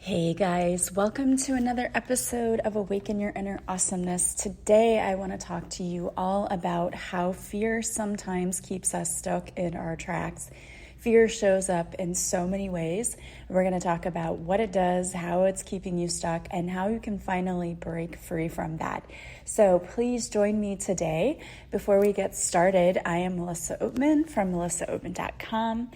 Hey guys, welcome to another episode of Awaken Your Inner Awesomeness. Today I want to talk to you all about how fear sometimes keeps us stuck in our tracks. Fear shows up in so many ways. We're going to talk about what it does, how it's keeping you stuck, and how you can finally break free from that. So please join me today. Before we get started, I am Melissa Oatman from melissaoatman.com,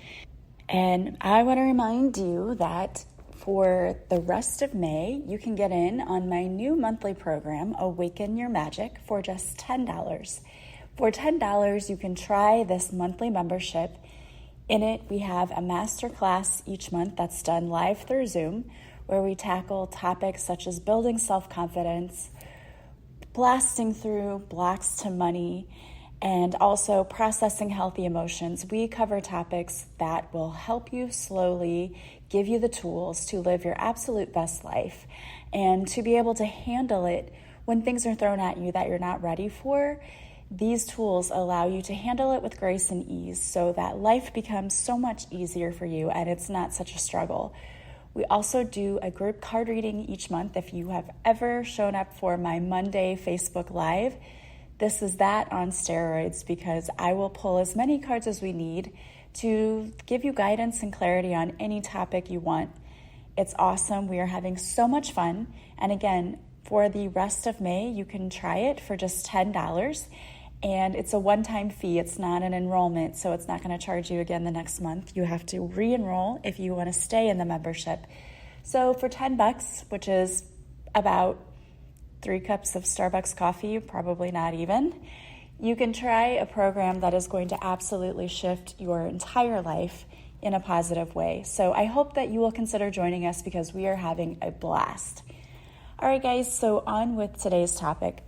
and I want to remind you that for the rest of May, you can get in on my new monthly program, Awaken Your Magic, for just $10. For $10, you can try this monthly membership. In it, we have a masterclass each month that's done live through Zoom, where we tackle topics such as building self-confidence, blasting through blocks to money, and also processing healthy emotions. We cover topics that will help you slowly give you the tools to live your absolute best life and to be able to handle it when things are thrown at you that you're not ready for. These tools allow you to handle it with grace and ease so that life becomes so much easier for you and it's not such a struggle. We also do a group card reading each month. If you have ever shown up for my Monday Facebook Live, this is that on steroids, because I will pull as many cards as we need to give you guidance and clarity on any topic you want. It's awesome. We are having so much fun. And again, for the rest of May, you can try it for just $10. And it's a one-time fee. It's not an enrollment, so it's not going to charge you again the next month. You have to re-enroll if you want to stay in the membership. So for $10, which is about 3 cups of Starbucks coffee, probably not even, you can try a program that is going to absolutely shift your entire life in a positive way. So I hope that you will consider joining us because we are having a blast. All right, guys, so on with today's topic.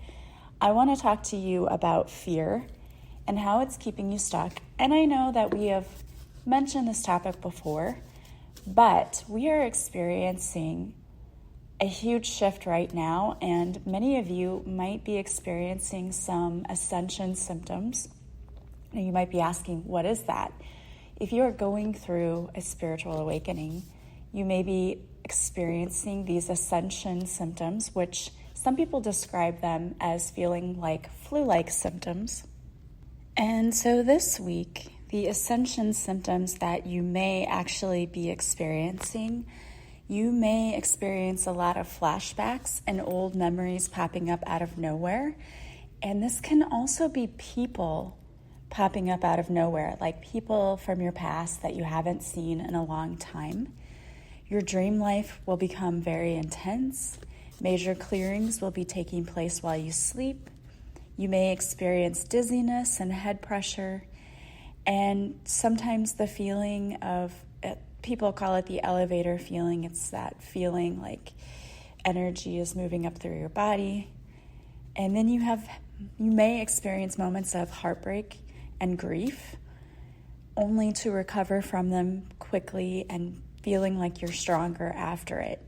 I want to talk to you about fear and how it's keeping you stuck. And I know that we have mentioned this topic before, but we are experiencing a huge shift right now, and many of you might be experiencing some ascension symptoms. Now you might be asking, what is that? If you are going through a spiritual awakening, you may be experiencing these ascension symptoms, which some people describe them as feeling like flu-like symptoms. And so this week, the ascension symptoms that you may actually be experiencing, you may experience a lot of flashbacks and old memories popping up out of nowhere. And this can also be people popping up out of nowhere, like people from your past that you haven't seen in a long time. Your dream life will become very intense. Major clearings will be taking place while you sleep. You may experience dizziness and head pressure, and sometimes the feeling of people call it the elevator feeling. It's that feeling like energy is moving up through your body. And then you may experience moments of heartbreak and grief, only to recover from them quickly and feeling like you're stronger after it.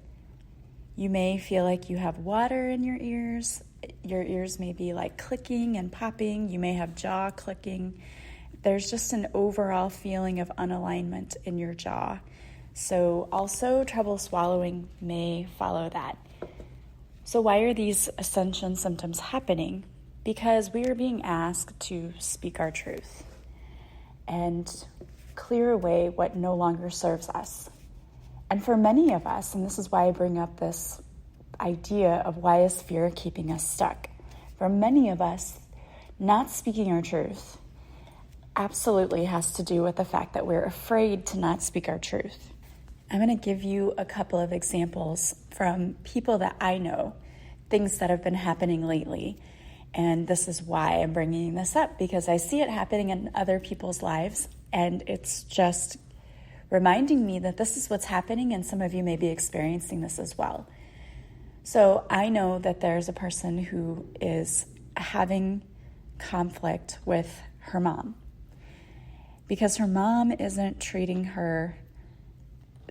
You may feel like you have water in your ears. Your ears may be like clicking and popping. You may have jaw clicking. There's just an overall feeling of unalignment in your jaw. So also trouble swallowing may follow that. So why are these ascension symptoms happening? Because we are being asked to speak our truth and clear away what no longer serves us. And for many of us, and this is why I bring up this idea of why is fear keeping us stuck? For many of us, not speaking our truth absolutely has to do with the fact that we're afraid to not speak our truth. I'm going to give you a couple of examples from people that I know, things that have been happening lately. And this is why I'm bringing this up, because I see it happening in other people's lives, and it's just reminding me that this is what's happening, and some of you may be experiencing this as well. So I know that there's a person who is having conflict with her mom, because her mom isn't treating her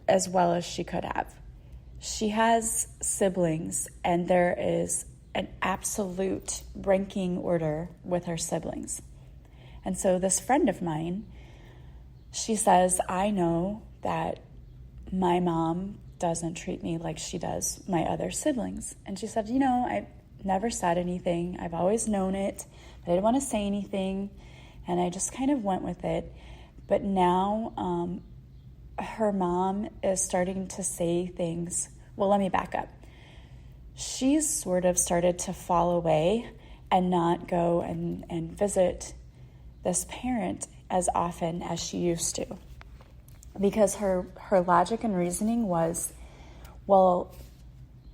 as well as she could have. She has siblings, and there is an absolute ranking order with her siblings. And so this friend of mine, she says, I know that my mom doesn't treat me like she does my other siblings. And she said, I never said anything. I've always known it, but I didn't want to say anything. And I just kind of went with it. But now her mom is starting to say things. Well, let me back up. She's sort of started to fall away and not go and visit this parent as often as she used to. Because her logic and reasoning was, well,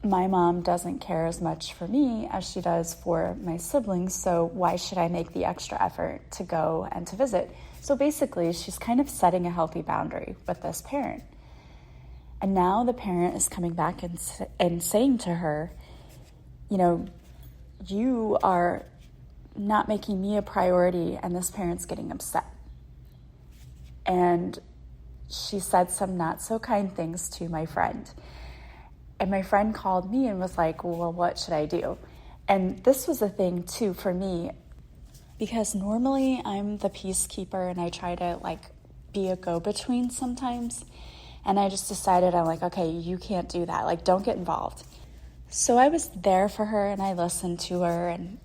my mom doesn't care as much for me as she does for my siblings, so why should I make the extra effort to go and to visit? So basically, she's kind of setting a healthy boundary with this parent. And now the parent is coming back and saying to her, you are not making me a priority, and this parent's getting upset. And she said some not so kind things to my friend. And my friend called me and was like, well, what should I do? And this was a thing too for me, because normally I'm the peacekeeper and I try to be a go-between sometimes. And I just decided, I'm like, okay, you can't do that. Don't get involved. So I was there for her and I listened to her and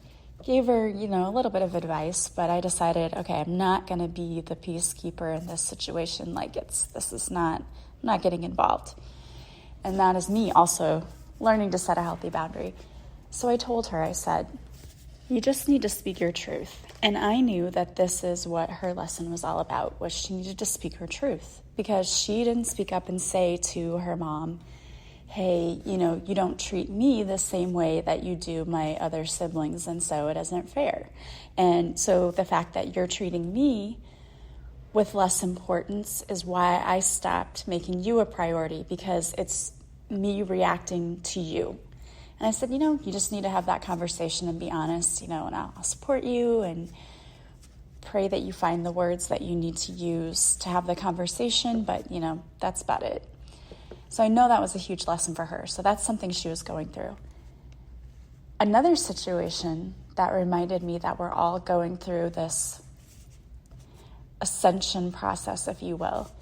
gave her, a little bit of advice, but I decided, okay, I'm not going to be the peacekeeper in this situation. I'm not getting involved. And that is me also learning to set a healthy boundary. So I told her, I said, you just need to speak your truth. And I knew that this is what her lesson was all about, was she needed to speak her truth, because she didn't speak up and say to her mom, hey, you don't treat me the same way that you do my other siblings, and so it isn't fair. And so the fact that you're treating me with less importance is why I stopped making you a priority, because it's me reacting to you. And I said, you just need to have that conversation and be honest, and I'll support you and pray that you find the words that you need to use to have the conversation, but, that's about it. So I know that was a huge lesson for her. So that's something she was going through. Another situation that reminded me that we're all going through this ascension process, if you will,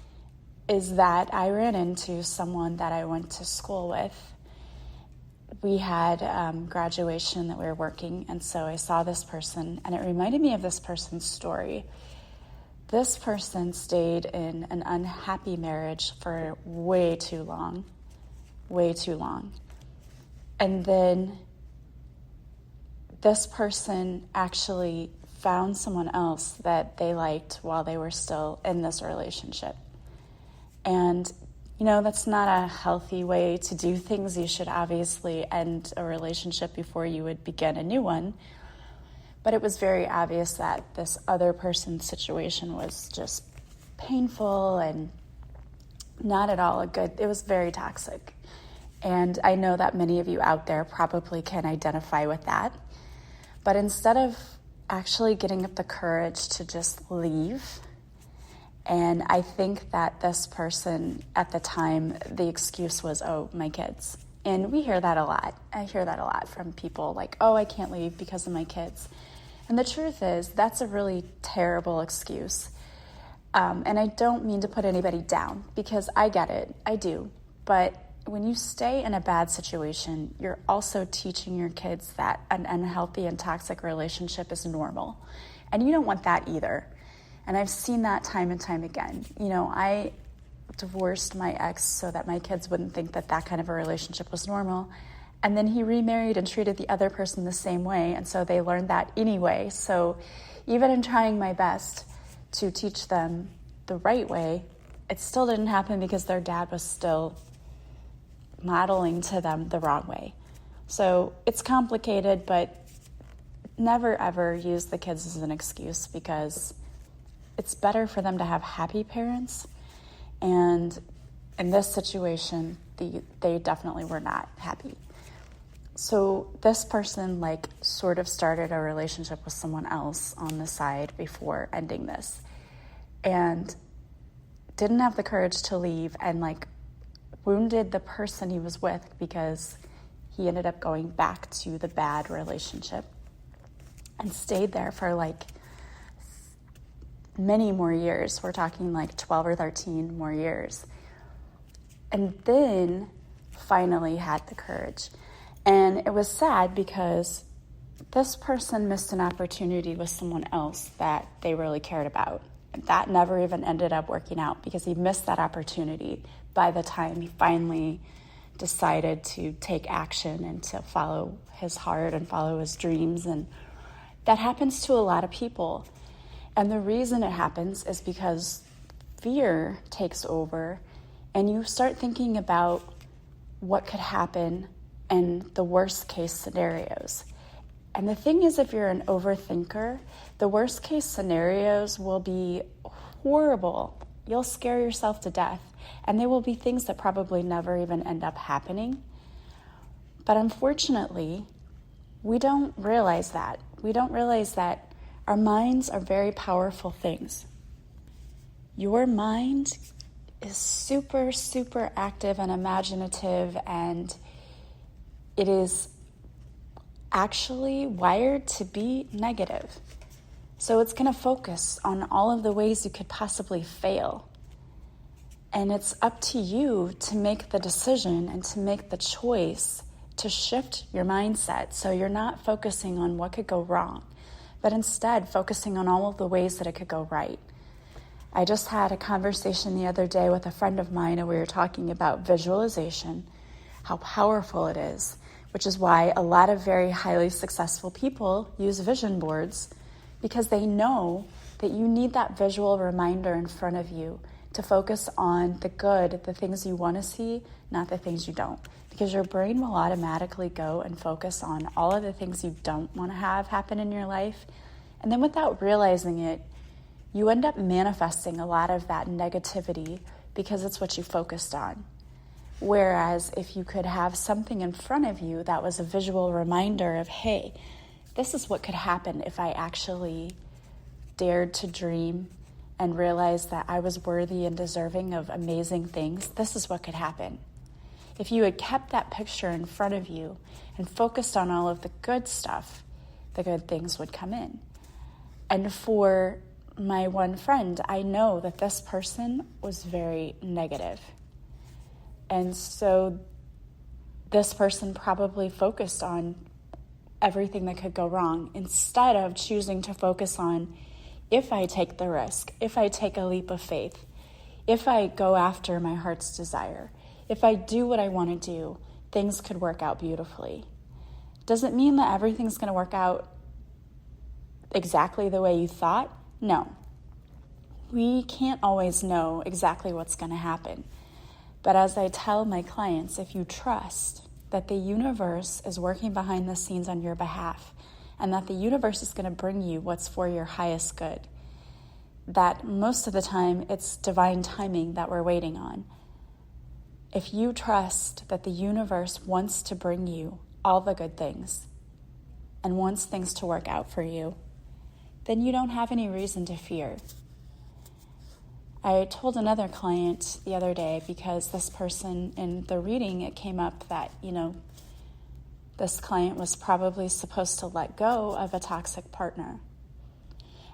is that I ran into someone that I went to school with. We had graduation that we were working, and so I saw this person, and it reminded me of this person's story. This person stayed in an unhappy marriage for way too long. And then this person actually found someone else that they liked while they were still in this relationship. And, that's not a healthy way to do things. You should obviously end a relationship before you would begin a new one. But it was very obvious that this other person's situation was just painful and not at all it was very toxic. And I know that many of you out there probably can identify with that. But instead of actually getting up the courage to just leave, and I think that this person at the time, the excuse was, oh, my kids. And we hear that a lot. I hear that a lot from people like, oh, I can't leave because of my kids. And the truth is, that's a really terrible excuse. And I don't mean to put anybody down, because I get it, I do. But when you stay in a bad situation, you're also teaching your kids that an unhealthy and toxic relationship is normal. And you don't want that either. And I've seen that time and time again. I divorced my ex so that my kids wouldn't think that kind of a relationship was normal. And then he remarried and treated the other person the same way. And so they learned that anyway. So even in trying my best to teach them the right way, it still didn't happen, because their dad was still modeling to them the wrong way. So it's complicated, but never ever use the kids as an excuse, because it's better for them to have happy parents. And in this situation, they definitely were not happy. So this person sort of started a relationship with someone else on the side before ending this, and didn't have the courage to leave, and wounded the person he was with, because he ended up going back to the bad relationship and stayed there for many more years. We're talking 12 or 13 more years. And then finally had the courage. And it was sad because this person missed an opportunity with someone else that they really cared about. And that never even ended up working out because he missed that opportunity by the time he finally decided to take action and to follow his heart and follow his dreams. And that happens to a lot of people. And the reason it happens is because fear takes over and you start thinking about what could happen in the worst case scenarios. And the thing is, if you're an overthinker, the worst case scenarios will be horrible. You'll scare yourself to death. And they will be things that probably never even end up happening. But unfortunately, we don't realize that. We don't realize that our minds are very powerful things. Your mind is super, super active and imaginative, and it is actually wired to be negative. So it's going to focus on all of the ways you could possibly fail. And it's up to you to make the decision and to make the choice to shift your mindset so you're not focusing on what could go wrong, but instead focusing on all of the ways that it could go right. I just had a conversation the other day with a friend of mine, and we were talking about visualization, how powerful it is, which is why a lot of very highly successful people use vision boards, because they know that you need that visual reminder in front of you to focus on the good, the things you want to see, not the things you don't. Because your brain will automatically go and focus on all of the things you don't want to have happen in your life. And then without realizing it, you end up manifesting a lot of that negativity because it's what you focused on. Whereas if you could have something in front of you that was a visual reminder of, hey, this is what could happen if I actually dared to dream and realized that I was worthy and deserving of amazing things, this is what could happen. If you had kept that picture in front of you and focused on all of the good stuff, the good things would come in. And for my one friend, I know that this person was very negative. And so this person probably focused on everything that could go wrong instead of choosing to focus on, if I take the risk, if I take a leap of faith, if I go after my heart's desire, if I do what I want to do, things could work out beautifully. Does it mean that everything's going to work out exactly the way you thought? No. We can't always know exactly what's going to happen. But as I tell my clients, if you trust that the universe is working behind the scenes on your behalf, and that the universe is going to bring you what's for your highest good, that most of the time it's divine timing that we're waiting on. If you trust that the universe wants to bring you all the good things and wants things to work out for you, then you don't have any reason to fear. I told another client the other day, because this person in the reading, it came up that, this client was probably supposed to let go of a toxic partner.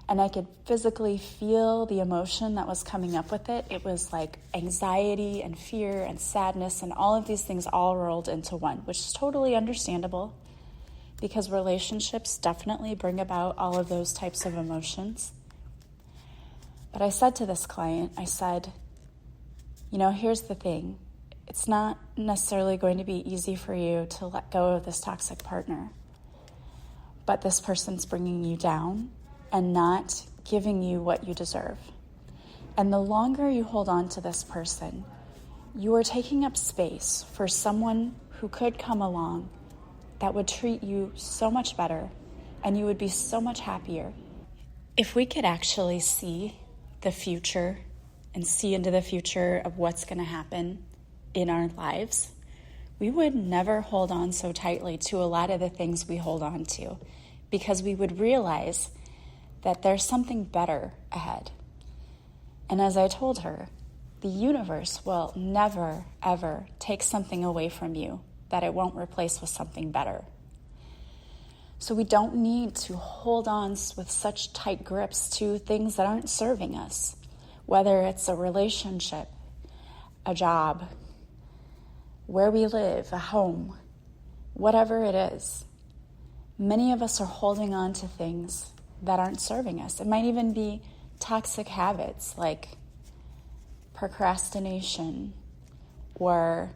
And I could physically feel the emotion that was coming up with it. It was like anxiety and fear and sadness and all of these things all rolled into one, which is totally understandable because relationships definitely bring about all of those types of emotions. But I said to this client, I said, here's the thing. It's not necessarily going to be easy for you to let go of this toxic partner, but this person's bringing you down and not giving you what you deserve. And the longer you hold on to this person, you are taking up space for someone who could come along that would treat you so much better, and you would be so much happier. If we could actually see the future and see into the future of what's going to happen in our lives, we would never hold on so tightly to a lot of the things we hold on to, because we would realize that there's something better ahead. And as I told her, the universe will never, ever take something away from you that it won't replace with something better. So we don't need to hold on with such tight grips to things that aren't serving us, whether it's a relationship, a job, where we live, a home, whatever it is. Many of us are holding on to things that aren't serving us. It might even be toxic habits like procrastination, or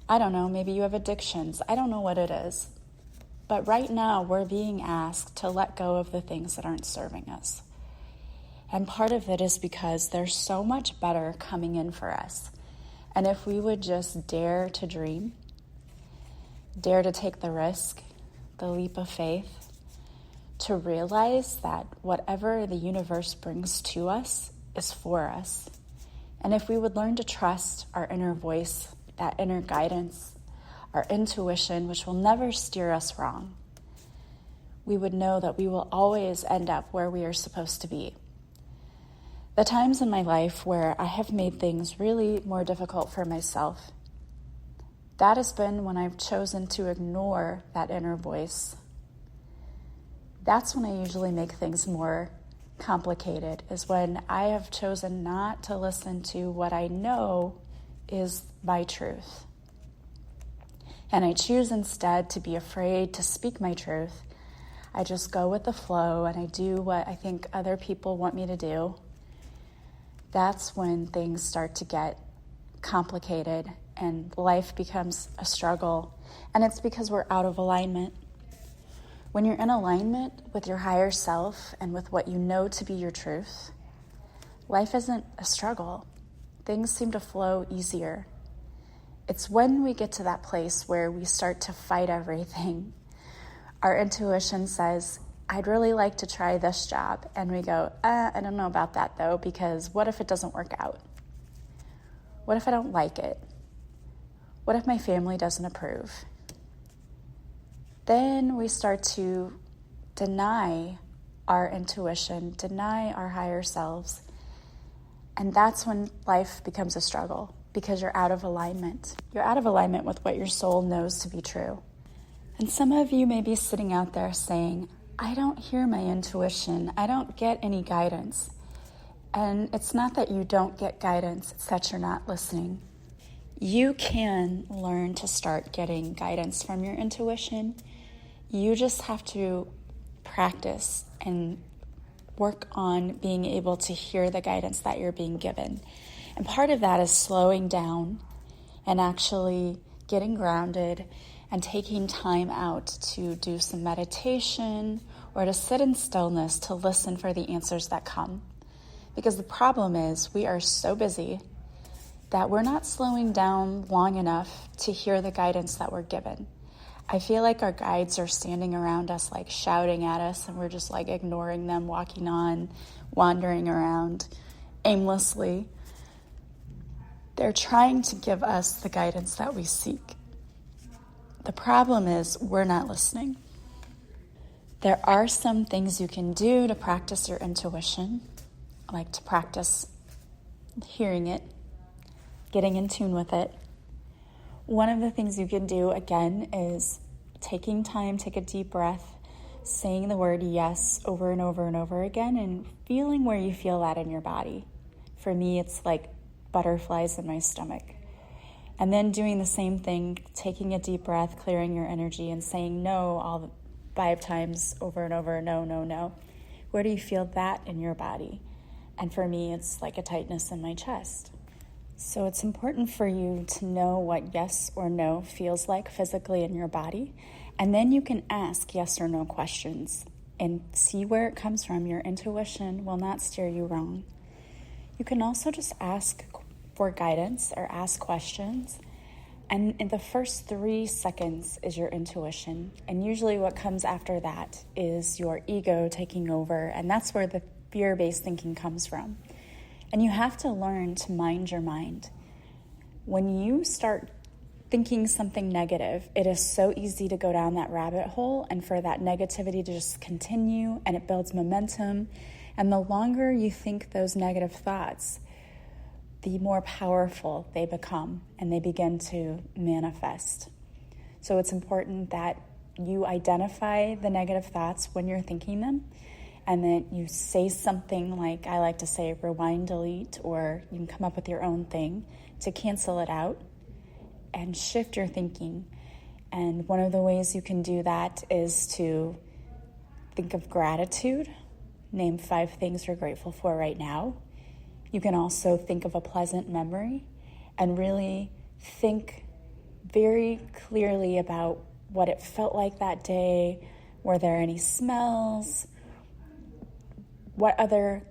I don't know, maybe you have addictions. I don't know what it is. But right now we're being asked to let go of the things that aren't serving us. And part of it is because there's so much better coming in for us. And if we would just dare to dream, dare to take the risk, the leap of faith, to realize that whatever the universe brings to us is for us. And if we would learn to trust our inner voice, that inner guidance, our intuition, which will never steer us wrong, we would know that we will always end up where we are supposed to be. The times in my life where I have made things really more difficult for myself, that has been when I've chosen to ignore that inner voice. That's when I usually make things more complicated, is when I have chosen not to listen to what I know is my truth. And I choose instead to be afraid to speak my truth. I just go with the flow and I do what I think other people want me to do. That's when things start to get complicated and life becomes a struggle. And it's because we're out of alignment. When you're in alignment with your higher self and with what you know to be your truth, life isn't a struggle. Things seem to flow easier. It's when we get to that place where we start to fight everything. Our intuition says, I'd really like to try this job. And we go, I don't know about that though, because what if it doesn't work out? What if I don't like it? What if my family doesn't approve? Then we start to deny our intuition, deny our higher selves. And that's when life becomes a struggle, because you're out of alignment. You're out of alignment with what your soul knows to be true. And some of you may be sitting out there saying, I don't hear my intuition. I don't get any guidance. And it's not that you don't get guidance, it's that you're not listening. You can learn to start getting guidance from your intuition. You just have to practice and work on being able to hear the guidance that you're being given. And part of that is slowing down and actually getting grounded and taking time out to do some meditation or to sit in stillness to listen for the answers that come. Because the problem is we are so busy that we're not slowing down long enough to hear the guidance that we're given. I feel like our guides are standing around us like shouting at us, and we're just like ignoring them, walking on, wandering around aimlessly. They're trying to give us the guidance that we seek. The problem is we're not listening. There are some things you can do to practice your intuition, like to practice hearing it, getting in tune with it. One of the things you can do, again, is taking time, take a deep breath, saying the word yes over and over and over again, and feeling where you feel that in your body. For me, it's like butterflies in my stomach. And then doing the same thing, taking a deep breath, clearing your energy, and saying no all 5 times over and over, no, no, no. Where do you feel that in your body? And for me, it's like a tightness in my chest. So it's important for you to know what yes or no feels like physically in your body. And then you can ask yes or no questions and see where it comes from. Your intuition will not steer you wrong. You can also just ask for guidance or ask questions. And in the first 3 seconds is your intuition. And usually what comes after that is your ego taking over. And that's where the fear-based thinking comes from. And you have to learn to mind your mind. When you start thinking something negative, it is so easy to go down that rabbit hole and for that negativity to just continue, and it builds momentum. And the longer you think those negative thoughts, the more powerful they become and they begin to manifest. So it's important that you identify the negative thoughts when you're thinking them, and then you say something like, I like to say, rewind, delete, or you can come up with your own thing to cancel it out. and shift your thinking. And one of the ways you can do that is to think of gratitude. Name 5 things you're grateful for right now. You can also think of a pleasant memory and really think very clearly about what it felt like that day. Were there any smells? What other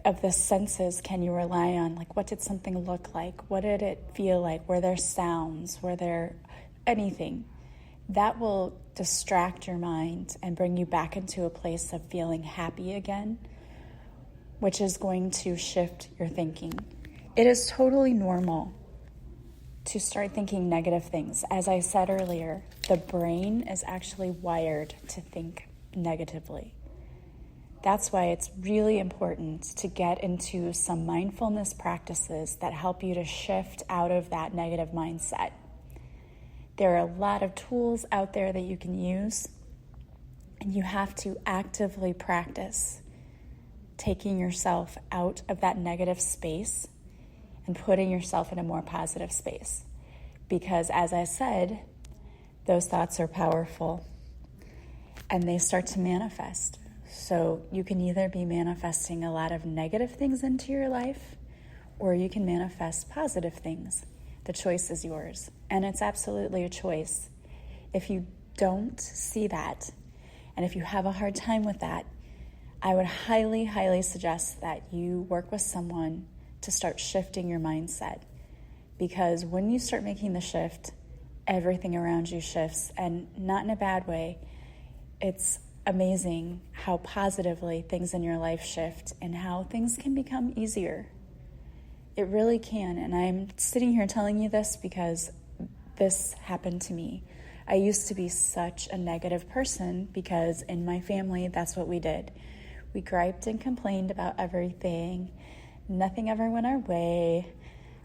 of the senses can you rely on? Like, what did something look like? What did it feel like? Were there sounds? Were there anything? That will distract your mind and bring you back into a place of feeling happy again, which is going to shift your thinking. It is totally normal to start thinking negative things. As I said earlier, the brain is actually wired to think negatively. That's why it's really important to get into some mindfulness practices that help you to shift out of that negative mindset. There are a lot of tools out there that you can use, and you have to actively practice taking yourself out of that negative space and putting yourself in a more positive space. Because as I said, those thoughts are powerful and they start to manifest. So you can either be manifesting a lot of negative things into your life, or you can manifest positive things. The choice is yours, and it's absolutely a choice. If you don't see that, and if you have a hard time with that, I would highly, highly suggest that you work with someone to start shifting your mindset. Because when you start making the shift, everything around you shifts, and not in a bad way. It's amazing how positively things in your life shift and how things can become easier. It really can, and I'm sitting here telling you this because this happened to me. I used to be such a negative person because in my family, that's what we did. We griped and complained about everything. Nothing ever went our way.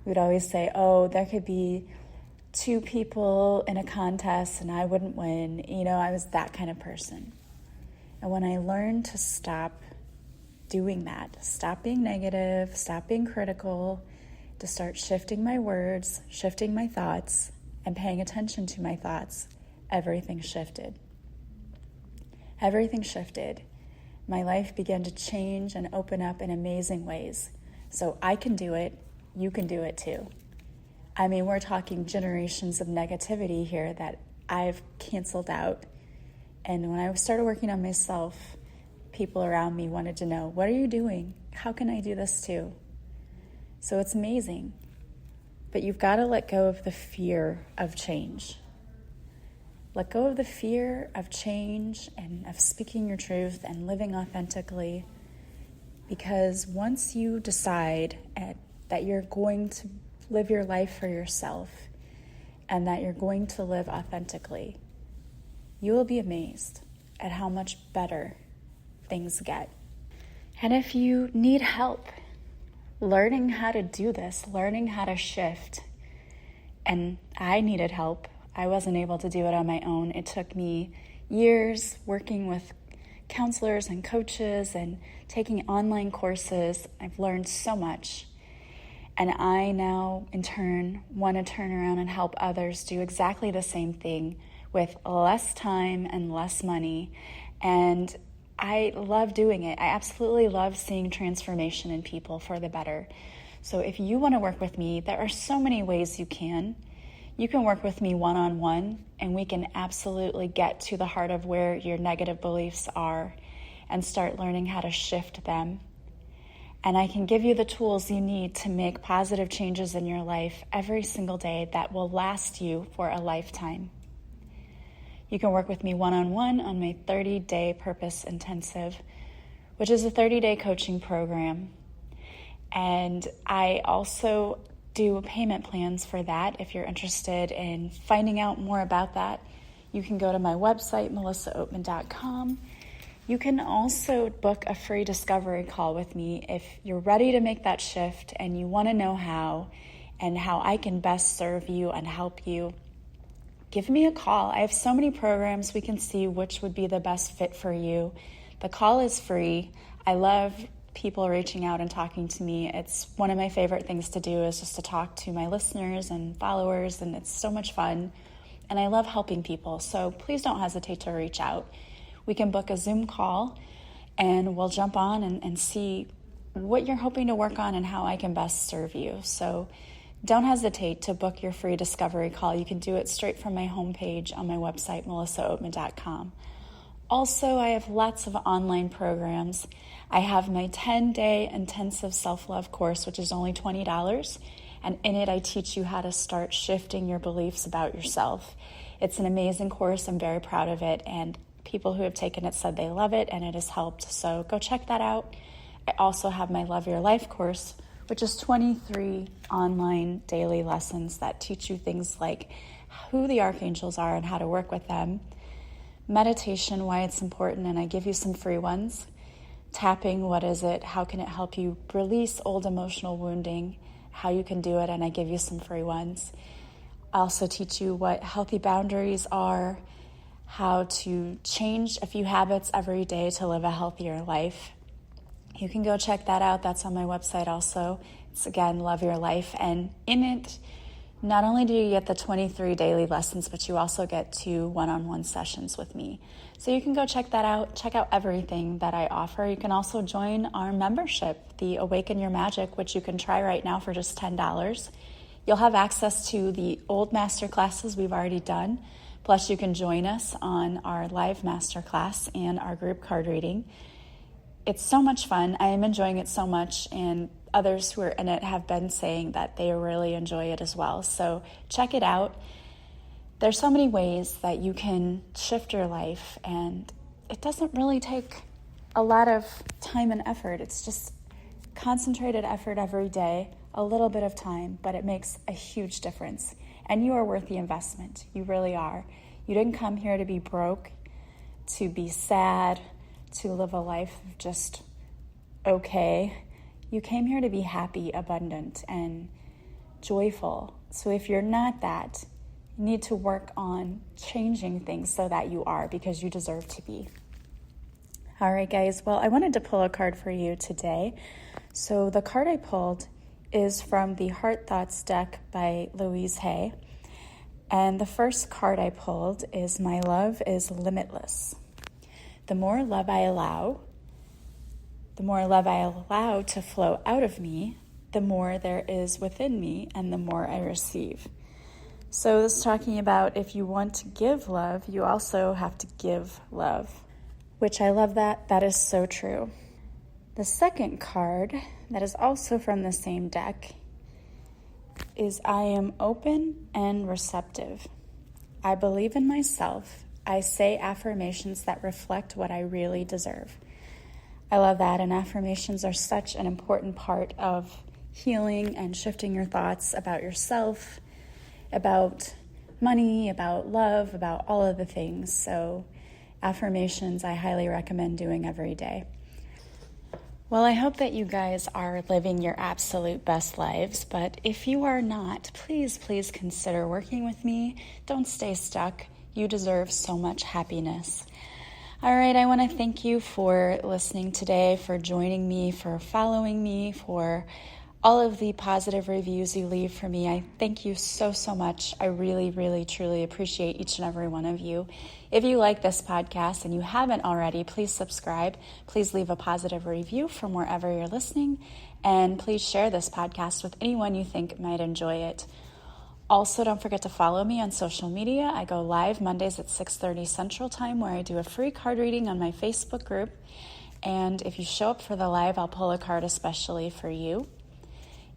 We'd always say, oh, there could be 2 people in a contest and I wouldn't win. I was that kind of person. And when I learned to stop doing that, stop being negative, stop being critical, to start shifting my words, shifting my thoughts, and paying attention to my thoughts, everything shifted. Everything shifted. My life began to change and open up in amazing ways. So I can do it. You can do it too. I mean, we're talking generations of negativity here that I've canceled out. And when I started working on myself, people around me wanted to know, what are you doing? How can I do this too? So it's amazing. But you've got to let go of the fear of change. Let go of the fear of change and of speaking your truth and living authentically. Because once you decide that you're going to live your life for yourself and that you're going to live authentically, you will be amazed at how much better things get. And if you need help learning how to do this, learning how to shift, and I needed help, I wasn't able to do it on my own. It took me years working with counselors and coaches and taking online courses. I've learned so much. And I now, in turn, want to turn around and help others do exactly the same thing with less time and less money. And I love doing it. I absolutely love seeing transformation in people for the better. So if you want to work with me, there are so many ways you can. You can work with me one-on-one, and we can absolutely get to the heart of where your negative beliefs are and start learning how to shift them. And I can give you the tools you need to make positive changes in your life every single day that will last you for a lifetime. You can work with me one-on-one on my 30-day Purpose Intensive, which is a 30-day coaching program. And I also do payment plans for that. If you're interested in finding out more about that, you can go to my website, melissaoatman.com. You can also book a free discovery call with me if you're ready to make that shift and you want to know how and how I can best serve you and help you. Give me a call. I have so many programs. We can see which would be the best fit for you. The call is free. I love people reaching out and talking to me. It's one of my favorite things to do is just to talk to my listeners and followers, and it's so much fun. And I love helping people, so please don't hesitate to reach out. We can book a Zoom call, and we'll jump on and see what you're hoping to work on and how I can best serve you. So don't hesitate to book your free discovery call. You can do it straight from my homepage on my website, melissaoatman.com. Also, I have lots of online programs. I have my 10-day intensive self-love course, which is only $20. And in it, I teach you how to start shifting your beliefs about yourself. It's an amazing course. I'm very proud of it. And people who have taken it said they love it and it has helped. So go check that out. I also have my Love Your Life course, which is 23 online daily lessons that teach you things like who the archangels are and how to work with them, meditation, why it's important, and I give you some free ones, tapping, what is it, how can it help you release old emotional wounding, how you can do it, and I give you some free ones. I also teach you what healthy boundaries are, how to change a few habits every day to live a healthier life. You can go check that out. That's on my website also. It's, again, Love Your Life. And in it, not only do you get the 23 daily lessons, but you also get 2 one-on-one sessions with me. So you can go check that out. Check out everything that I offer. You can also join our membership, the Awaken Your Magic, which you can try right now for just $10. You'll have access to the old master classes we've already done. Plus, you can join us on our live master class and our group card reading. It's so much fun. I am enjoying it so much, and others who are in it have been saying that they really enjoy it as well. So check it out. There's so many ways that you can shift your life, and it doesn't really take a lot of time and effort. It's just concentrated effort every day, a little bit of time, but it makes a huge difference. And you are worth the investment. You really are. You didn't come here to be broke, to be sad, to live a life of just okay. You came here to be happy, abundant, and joyful. So if you're not that, you need to work on changing things so that you are, because you deserve to be. All right, guys. Well, I wanted to pull a card for you today. So the card I pulled is from the Heart Thoughts deck by Louise Hay. And the first card I pulled is My Love is Limitless. The more love I allow to flow out of me, the more there is within me and the more I receive. So this is talking about if you want to give love, you also have to give love, which I love that. That is so true. The second card that is also from the same deck is I am open and receptive. I believe in myself. I say affirmations that reflect what I really deserve. I love that, and affirmations are such an important part of healing and shifting your thoughts about yourself, about money, about love, about all of the things. So affirmations I highly recommend doing every day. Well, I hope that you guys are living your absolute best lives, but if you are not, please consider working with me. Don't stay stuck. You deserve so much happiness. All right, I want to thank you for listening today, for joining me, for following me, for all of the positive reviews you leave for me. I thank you so much. I really, truly appreciate each and every one of you. If you like this podcast and you haven't already, please subscribe. Please leave a positive review from wherever you're listening, and please share this podcast with anyone you think might enjoy it. Also, don't forget to follow me on social media. I go live Mondays at 6:30 Central Time, where I do a free card reading on my Facebook group. And if you show up for the live, I'll pull a card especially for you.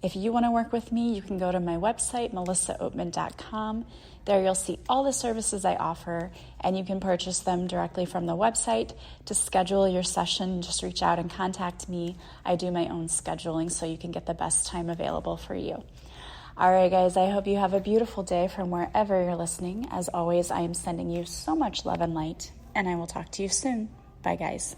If you want to work with me, you can go to my website, melissaoatman.com. There you'll see all the services I offer, and you can purchase them directly from the website. To schedule your session, just reach out and contact me. I do my own scheduling so you can get the best time available for you. All right, guys, I hope you have a beautiful day from wherever you're listening. As always, I am sending you so much love and light, and I will talk to you soon. Bye, guys.